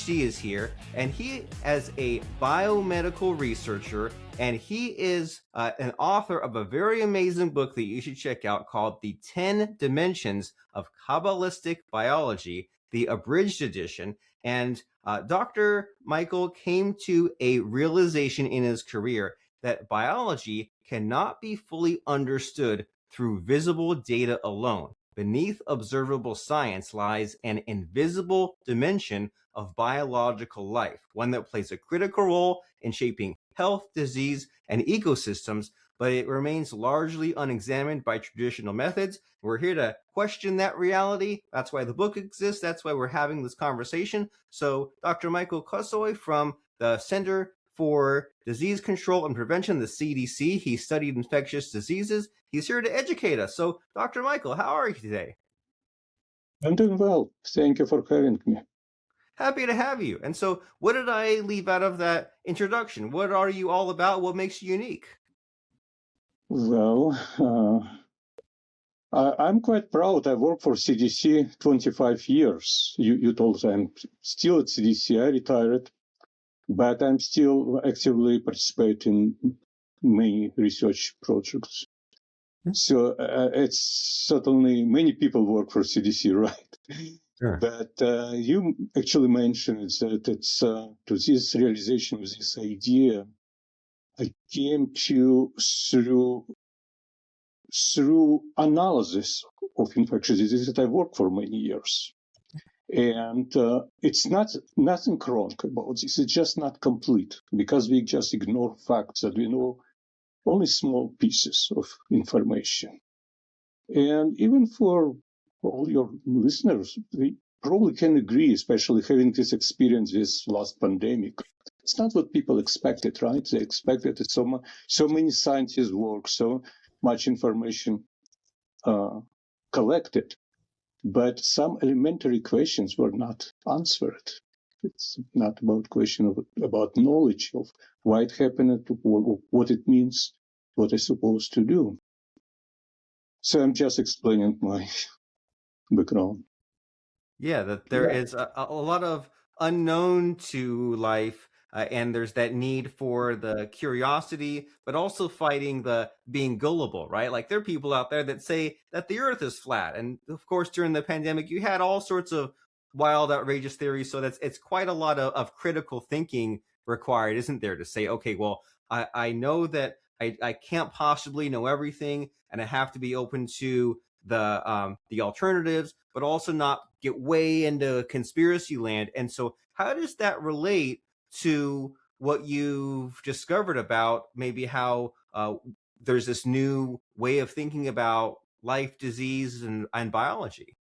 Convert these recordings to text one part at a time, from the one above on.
PhD is here, and he is a biomedical researcher, and he is an author of a very amazing book that you should check out called The 10 Dimensions of Kabbalistic Biology, the Abridged Edition. And Dr. Michael came to a realization in his career that biology cannot be fully understood through visible data alone. Beneath observable science lies an invisible dimension of biological life, one that plays a critical role in shaping health, disease, and ecosystems, but it remains largely unexamined by traditional methods. We're here to question that reality. That's why the book exists. That's why we're having this conversation. So Dr. Michael Kosoy from the Center for Disease Control and Prevention, the CDC. He studied infectious diseases. He's here to educate us. So, Dr. Michael, how are you today? I'm doing well. Thank you for having me. Happy to have you. And so, what did I leave out of that introduction? What are you all about? What makes you unique? Well, I'm quite proud. I worked for CDC 25 years. You told I'm still at CDC. I retired, but I'm still actively participating in many research projects. So it's certainly many people work for CDC, right? Sure. But you actually mentioned that it's to this realization of this idea, I came to through analysis of infectious diseases that I worked for many years. And it's nothing wrong about this. It's just not complete because we just ignore facts that we know only small pieces of information. And even for all your listeners, they probably can agree, especially having this experience with last pandemic. It's not what people expected, right? They expected that so many scientists work, so much information collected, but some elementary questions were not answered. It's not about question about knowledge of why it happened, what it means, what it's supposed to do. So I'm just explaining my background. Yeah, that there is a lot of unknown to life, and there's that need for the curiosity, but also fighting the being gullible, right? Like there are people out there that say that the earth is flat. And of course, during the pandemic, you had all sorts of wild, outrageous theories. So it's quite a lot of critical thinking required, isn't there, to say, okay, well, I know that I can't possibly know everything, and I have to be open to the alternatives, but also not get way into conspiracy land. And so how does that relate to what you've discovered about maybe how there's this new way of thinking about life, disease, and biology?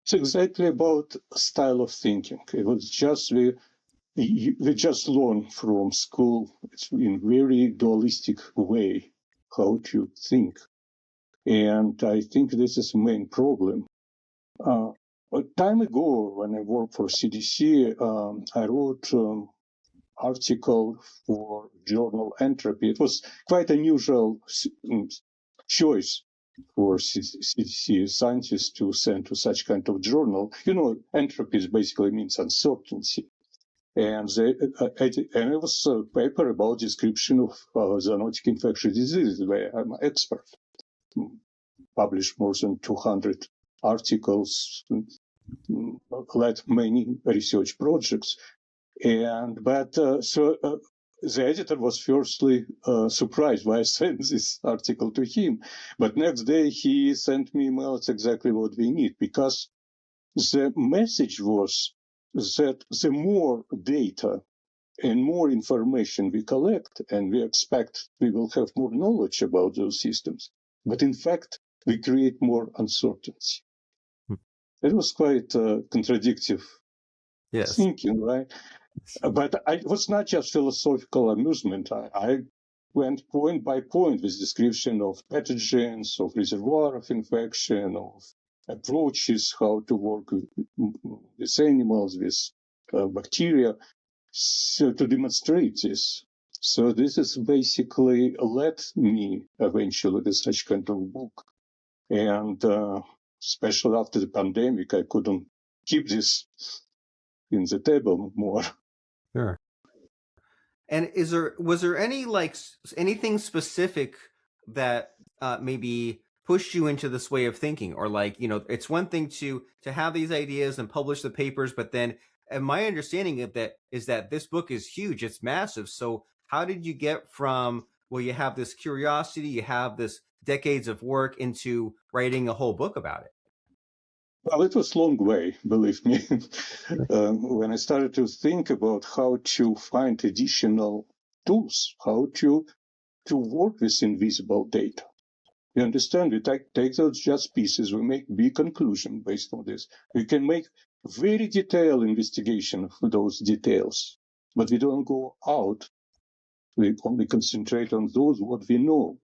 It's exactly about style of thinking. It was just we just learn from school. It's in very dualistic way how to think. And I think this is the main problem. A time ago, when I worked for CDC, I wrote an article for journal Entropy. It was quite unusual choice for CDC scientists to send to such kind of journal. You know, entropy basically means uncertainty. And it was a paper about description of zoonotic infectious diseases, where I'm an expert. Published more than 200 articles, led many research projects. But the editor was firstly surprised why I sent this article to him. But next day he sent me email. It's exactly what we need, because the message was that the more data and more information we collect, and we expect we will have more knowledge about those systems. But in fact, we create more uncertainty. It was quite contradictory thinking, right? But it was not just philosophical amusement. I went point by point with description of pathogens, of reservoir of infection, of approaches, how to work with animals, with bacteria, so to demonstrate this. So this is basically led me eventually to such kind of book. And especially after the pandemic, I couldn't keep this in the table more. Sure. And was there any anything specific that maybe pushed you into this way of thinking, or it's one thing to have these ideas and publish the papers, but then, and my understanding of that is that this book is huge, it's massive. So how did you get from, well, you have this curiosity, you have this decades of work, into writing a whole book about it? Well, it was a long way, believe me. When I started to think about how to find additional tools, how to work with invisible data. You understand, we take those just pieces, we make big conclusion based on this. We can make very detailed investigation of those details, but we don't go out. We only concentrate on those what we know.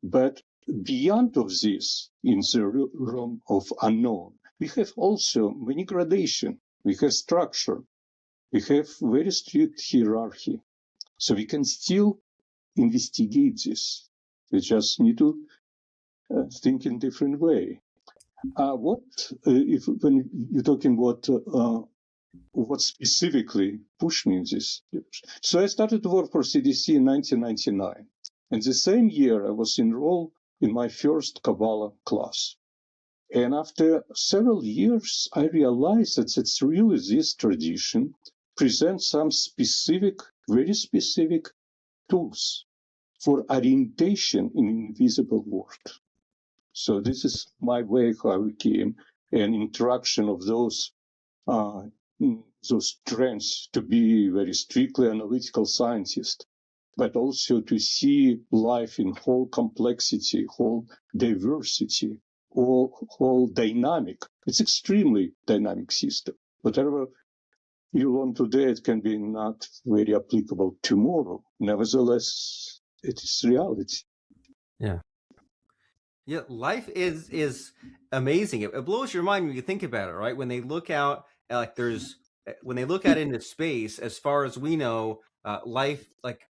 But beyond of this, in the realm of unknown, we have also many gradation. We have structure. We have very strict hierarchy. So we can still investigate this. We just need to think in different way. When you're talking about what specifically pushed me in this? So I started to work for CDC in 1999. And the same year, I was enrolled in my first Kabbalah class. And after several years, I realized that it's really this tradition presents some specific, very specific tools for orientation in invisible world. So this is my way how I came, an interaction of those trends to be very strictly analytical scientist, but also to see life in whole complexity, whole diversity, whole dynamic. It's extremely dynamic system. Whatever you learn today, it can be not very applicable tomorrow. Nevertheless, it is reality. Yeah. Yeah, life is amazing. It blows your mind when you think about it, right? When they look out, when they look out into space, as far as we know, life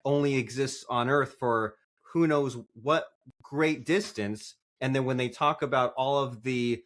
only exists on Earth for who knows what great distance. And then when they talk about all of the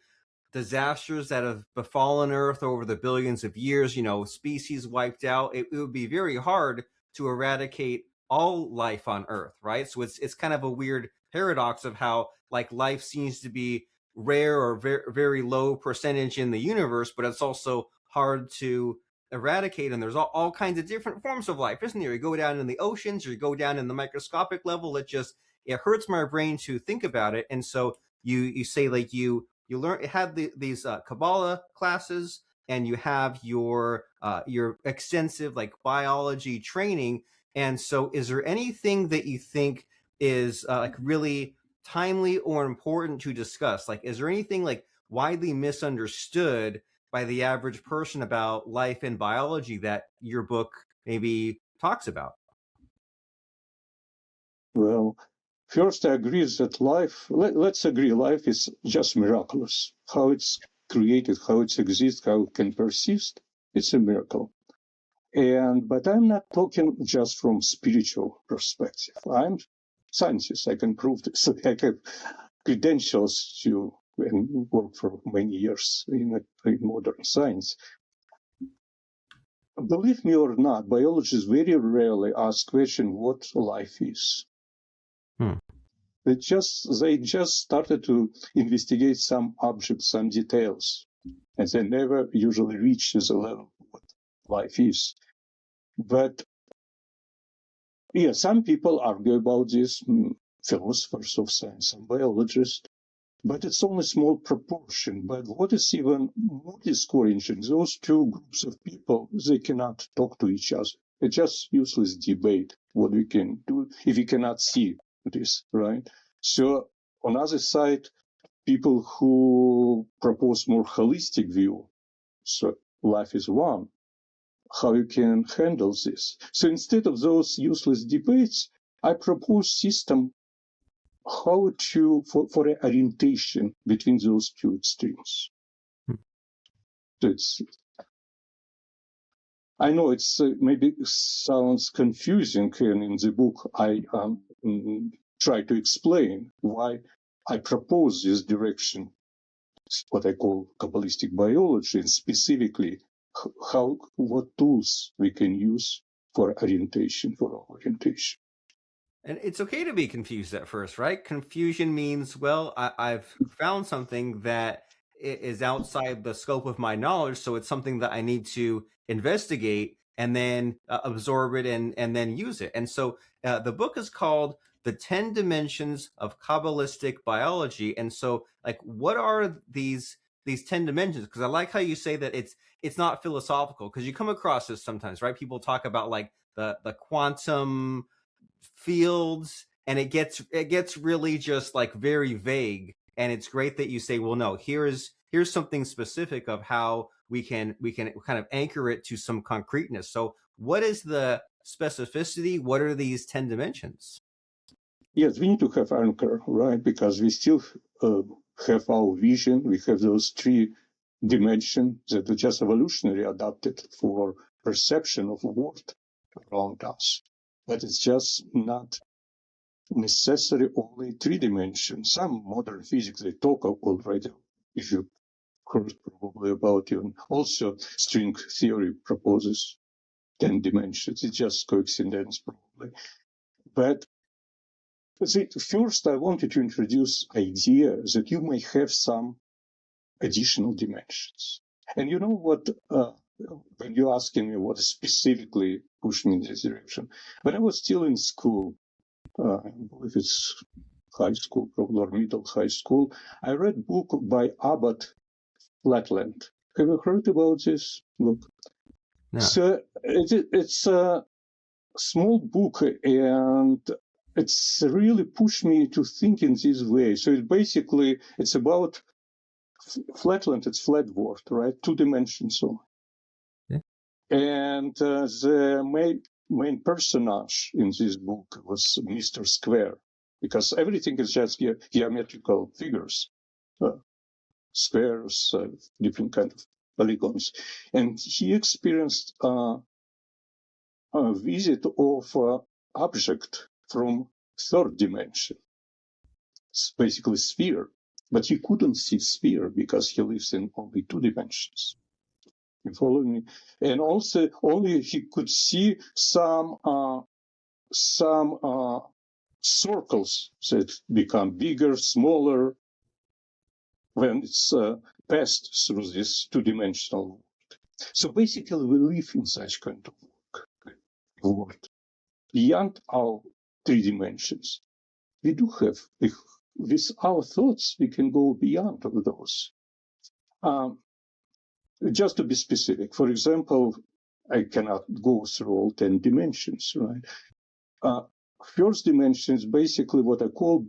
disasters that have befallen Earth over the billions of years, species wiped out, it would be very hard to eradicate all life on Earth, right? So it's kind of a weird paradox of how life seems to be rare or very, very low percentage in the universe, but it's also hard to eradicate. And there's all kinds of different forms of life, isn't there? You go down in the oceans, or you go down in the microscopic level. It hurts my brain to think about it. And so you say you had these Kabbalah classes, and you have your extensive biology training. And so is there anything that you think is really timely or important to discuss? Is there anything widely misunderstood by the average person about life and biology that your book maybe talks about? Well, first, I agree that let's agree, life is just miraculous. How it's created, how it exists, how it can persist, it's a miracle. But I'm not talking just from spiritual perspective. I'm scientist. I can prove this. I have credentials to work for many years in modern science. Believe me or not, biologists very rarely ask question what life is. They just started to investigate some objects, some details, and they never usually reach the level of what life is. But yeah, some people argue about this, philosophers of science and biologists, but it's only a small proportion. But what is even more discouraging, those two groups of people, they cannot talk to each other. It's just useless debate what we can do if we cannot see this, right? So on the other side, people who propose more holistic view, so life is one, how you can handle this. So instead of those useless debates, I propose system how to for an orientation between those two extremes. So I know it's maybe sounds confusing, and in the book I try to explain why I propose this direction, what I call Kabbalistic biology, and specifically what tools we can use for orientation, for our orientation. And it's okay to be confused at first, right? Confusion means, well, I've found something that is outside the scope of my knowledge, so it's something that I need to investigate and then absorb it and then use it. And so the book is called The 10 Dimensions of Kabbalistic Biology. And so, like, what are these 10 dimensions? Because I like how you say that it's not philosophical, because you come across this sometimes, right? People talk about like the quantum fields, and it gets really just like very vague. And it's great that you say, well, no, here's something specific of how we can kind of anchor it to some concreteness. So what is the specificity? What are these 10 dimensions? Yes, we need to have anchor, right? Because we still have our vision. We have those 3 dimensions that are just evolutionarily adapted for perception of the world around us. But it's just not necessary only 3 dimensions. Some modern physics, they talk already, if you heard probably about it. Also, string theory proposes 10 dimensions. It's just coincidence, probably. But first, I wanted to introduce idea that you may have some additional dimensions. And you know what, when you're asking me what specifically pushed me in this direction, when I was still in school, I believe it's high school, probably, or middle high school, I read a book by Flatland. Have you heard about this book? No. So it's a small book, and it's really pushed me to think in this way. So it's about Flatland. It's flat world, right? 2 dimensions. So, yeah. And the main personage in this book was Mr. Square, because everything is just geometrical figures, squares, different kind of polygons. And he experienced a visit of object from 3rd dimension. It's basically sphere, but he couldn't see sphere because he lives in only 2 dimensions. You follow me? And also, only he could see some circles that become bigger, smaller when it's passed through this 2-dimensional world. So basically, we live in such kind of world. Beyond our 3 dimensions, we do have, with our thoughts, we can go beyond those. Just to be specific, for example, I cannot go through all 10 dimensions, right? First dimension is basically what I call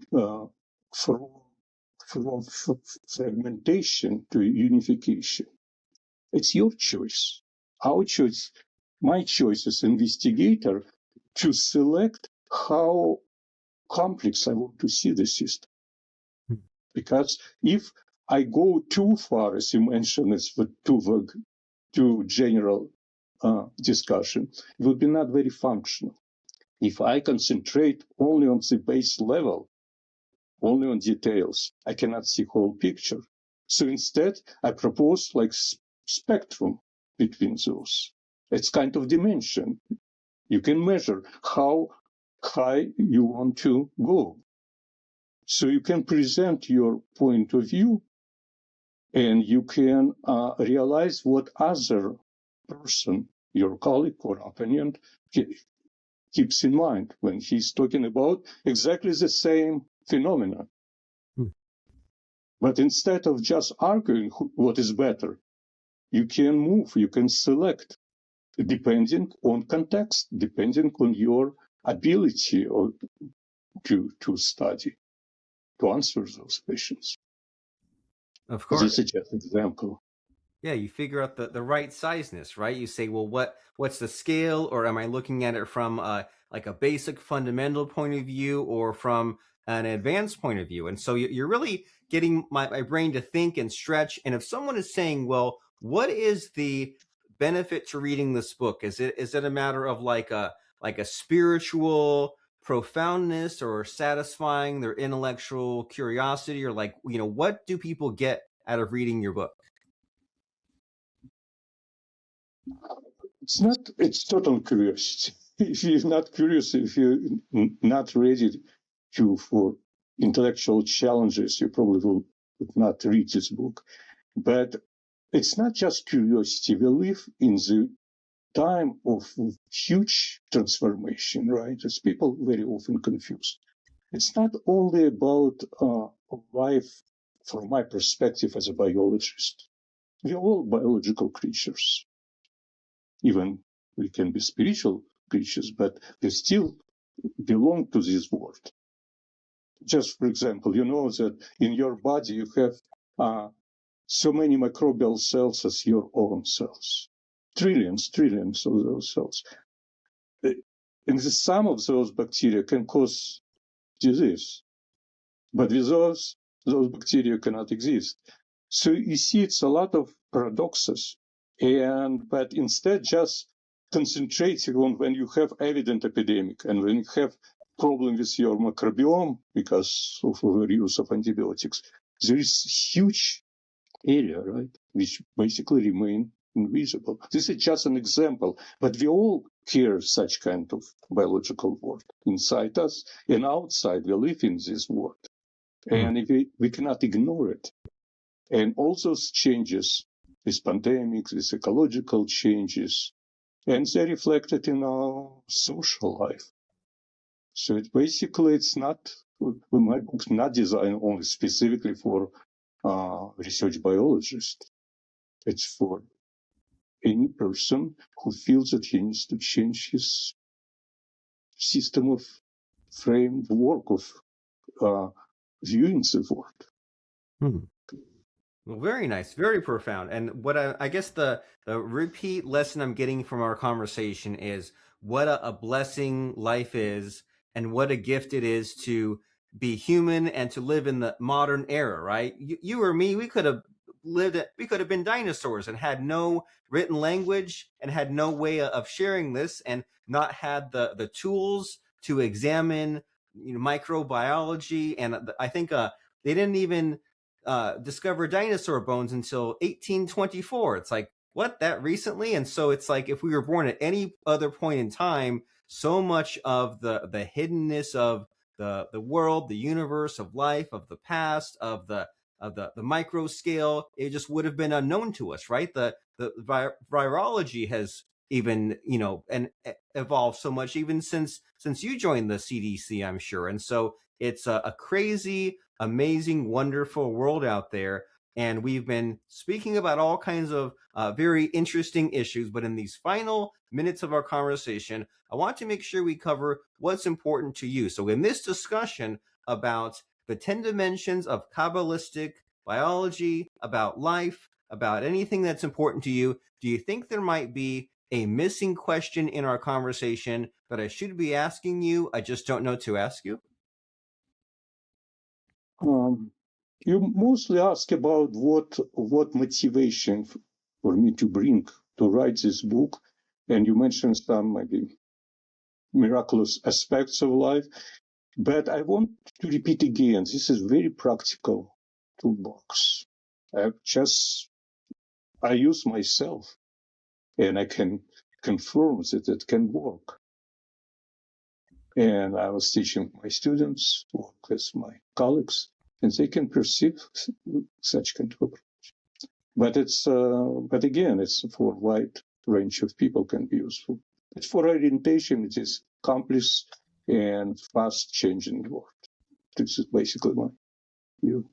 from fragmentation to unification. It's your choice, our choice, my choice as investigator to select how complex I want to see the system. Because if I go too far, as you mentioned, it's too general discussion, it would be not very functional. If I concentrate only on the base level, only on details, I cannot see whole picture. So instead, I propose like spectrum between those. It's kind of dimension. You can measure how high you want to go. So you can present your point of view, and you can realize what other person, your colleague or opponent, keeps in mind when he's talking about exactly the same phenomena. But instead of just arguing what is better, you can move, you can select, depending on context, depending on your ability to study, to answer those questions. Of course. This is just an example. Yeah, you figure out the right sizeness, right? You say, well, what's the scale, or am I looking at it from like a basic fundamental point of view or from an advanced point of view? And so you're really getting my brain to think and stretch. And if someone is saying, well, what is the benefit to reading this book? Is it a matter of like a spiritual profoundness or satisfying their intellectual curiosity, or like, what do people get out of reading your book? It's total curiosity. If you're not curious, if you're not ready for intellectual challenges, you probably would not read this book. But it's not just curiosity. We live in the time of huge transformation, right? As people very often confuse. It's not only about life from my perspective as a biologist. We're all biological creatures. Even we can be spiritual creatures, but we still belong to this world. Just for example, you know that in your body you have so many microbial cells as your own cells. Trillions of those cells. And the sum of those bacteria can cause disease. But with those bacteria cannot exist. So you see, it's a lot of paradoxes. But instead just concentrating on when you have evident epidemic and when you have problem with your microbiome because of overuse of antibiotics, there is huge area, right, which basically remain invisible. This is just an example, but we all hear such kind of biological world inside us and outside. We live in this world, and if we cannot ignore it. And all those changes, these pandemics, these ecological changes, and they're reflected in our social life. So it's not, my book's not designed only specifically for research biologists. It's for any person who feels that he needs to change his system of framework of viewing the world. Well, very nice, very profound. And what I guess the repeat lesson I'm getting from our conversation is what a blessing life is and what a gift it is to be human and to live in the modern era, right? You or me, we could have been dinosaurs and had no written language and had no way of sharing this and not had the tools to examine microbiology. And I think they didn't even discover dinosaur bones until 1824. It's like, what, that recently? And so it's like if we were born at any other point in time, so much of the hiddenness of the world, the universe, of life, of the past, of the micro scale, it just would have been unknown to us, right? The virology has even and evolved so much even since you joined the CDC, I'm sure. And so it's a crazy, amazing, wonderful world out there. And we've been speaking about all kinds of very interesting issues. But in these final minutes of our conversation, I want to make sure we cover what's important to you. So in this discussion about the 10 dimensions of Kabbalistic biology, about life, about anything that's important to you, do you think there might be a missing question in our conversation that I should be asking you? I just don't know to ask you. You mostly ask about what motivation for me to write this book, and you mentioned some maybe miraculous aspects of life, but I want to repeat again, this is very practical toolbox. I use myself, and I can confirm that it can work. And I was teaching my students, work with my colleagues, and they can perceive such kind of approach. But again, it's for a wide range of people can be useful. It's for orientation, it is complex and fast changing world. This is basically my view.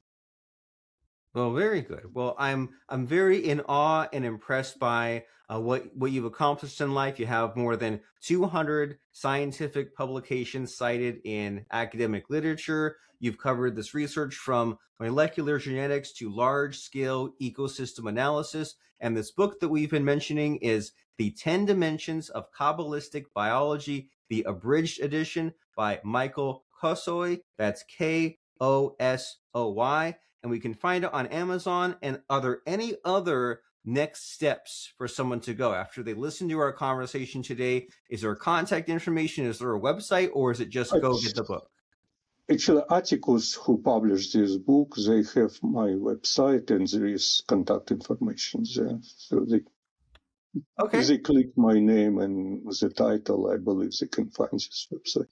Well, very good. Well, I'm very in awe and impressed by what you've accomplished in life. You have more than 200 scientific publications cited in academic literature. You've covered this research from molecular genetics to large-scale ecosystem analysis. And this book that we've been mentioning is The 10 Dimensions of Kabbalistic Biology, the Abridged Edition by Michael Kosoy. That's Kosoy. And we can find it on Amazon. And are there any other next steps for someone to go after they listen to our conversation today? Is there contact information? Is there a website, or is it just go get the book? Actually, Atticus, who published this book, they have my website and there is contact information there. So Okay. If they click my name and the title, I believe they can find this website.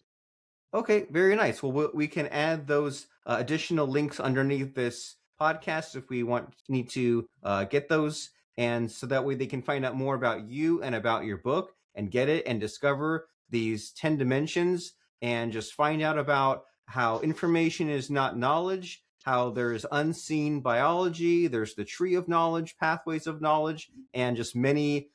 Okay, very nice. Well, we can add those additional links underneath this podcast if we need to get those, and so that way they can find out more about you and about your book and get it and discover these 10 dimensions and just find out about how information is not knowledge, how there's unseen biology, there's the tree of knowledge, pathways of knowledge, and just many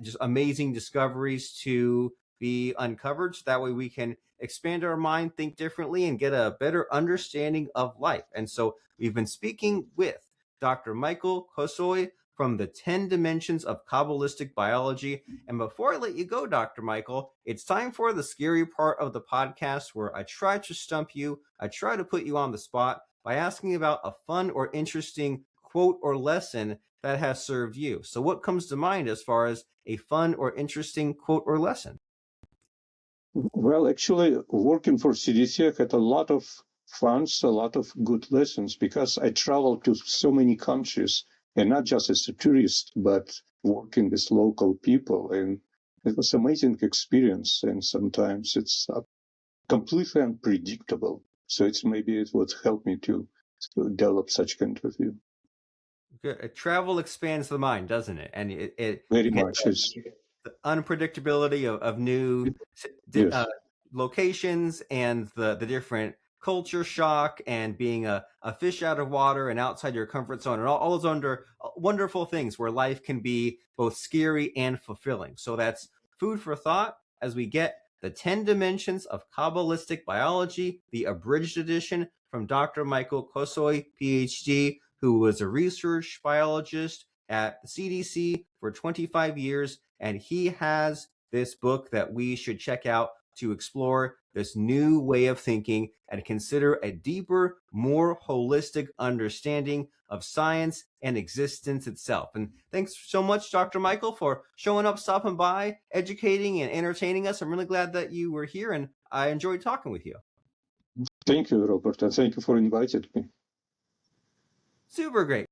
just amazing discoveries to be uncovered. So that way we can expand our mind, think differently, and get a better understanding of life. And so we've been speaking with Dr. Michael Kosoy from the 10 Dimensions of Kabbalistic Biology. And before I let you go, Dr. Michael, it's time for the scary part of the podcast where I try to stump you. I try to put you on the spot by asking about a fun or interesting quote or lesson that has served you. So what comes to mind as far as a fun or interesting quote or lesson? Well, actually, working for CDC, I had a lot of fun, a lot of good lessons because I traveled to so many countries, and not just as a tourist, but working with local people. And it was an amazing experience. And sometimes it's completely unpredictable. So maybe it would help me to develop such kind of view. Good. Travel expands the mind, doesn't it? And Very much. The unpredictability of new Yes. locations and the different culture shock and being a fish out of water and outside your comfort zone and all those under wonderful things where life can be both scary and fulfilling. So that's food for thought as we get the 10 Dimensions of Kabbalistic Biology, the Abridged Edition from Dr. Michael Kosoy, PhD, who was a research biologist at the CDC for 25 years. And he has this book that we should check out to explore this new way of thinking and consider a deeper, more holistic understanding of science and existence itself. And thanks so much, Dr. Michael, for showing up, stopping by, educating, and entertaining us. I'm really glad that you were here, and I enjoyed talking with you. Thank you, Robert, and thank you for inviting me. Super great.